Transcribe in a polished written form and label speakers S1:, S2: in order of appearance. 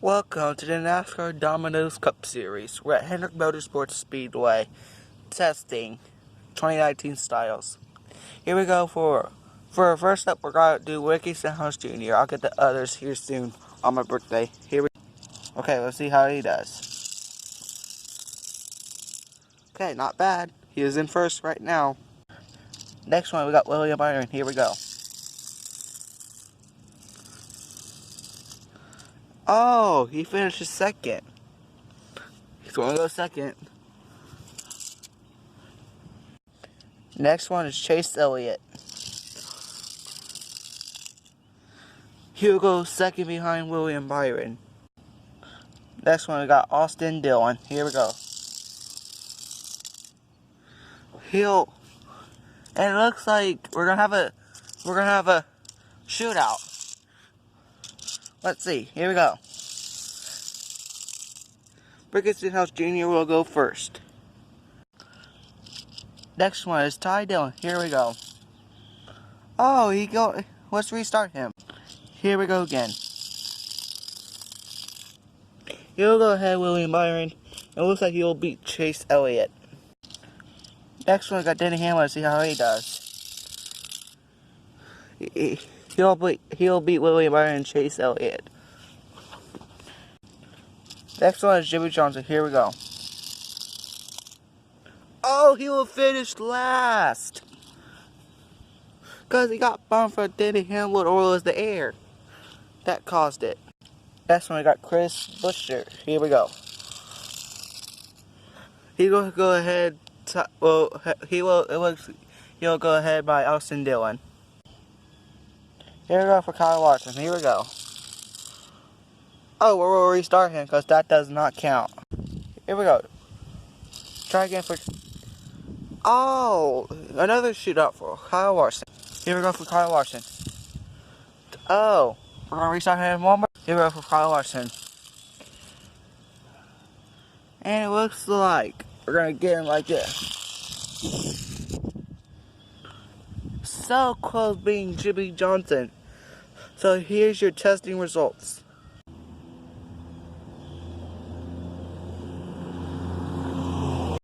S1: Welcome to the NASCAR Domino's Cup Series. We're at Hendrick Motorsports Speedway, testing 2019 styles. Here we go for first up, we're going to do Ricky Stenhouse Jr. I'll get the others here soon on my birthday. Okay, let's see how he does. Okay, not bad. He is in first right now. Next one, we got William Byron. Here we go. Oh, he finishes second. He's going to go second. Next one is Chase Elliott. He'll go second behind William Byron. Next one we got Austin Dillon. Here we go. And it looks like we're gonna have a shootout. Let's see. Here we go. Ricky Stenhouse Jr. will go first. Next one is Ty Dillon. Here we go. Oh, let's restart him. Here we go again. He'll go ahead, William Byron. It looks like he'll beat Chase Elliott. Next one, we got Denny Hamlin. Let's see how he does. He'll beat William Byron and Chase Elliott. Next one is Jimmy Johnson. Here we go. Oh, he will finish last. Because he got bumped for Denny Hamlin, or was the air that caused it. Next one, we got Chris Buescher. Here we go. He's going to go ahead. He'll go ahead by Austin Dillon. Here we go for Kyle Larson. Here we go. Oh, we'll restart him because that does not count. Here we go. Try again for... Oh, another shootout for Kyle Larson. Here we go for Kyle Larson. Oh, we're going to restart him one more. Here we go for Kyle Larson. And it looks like we're going to get him like this. So close being Jimmy Johnson. So here's your testing results.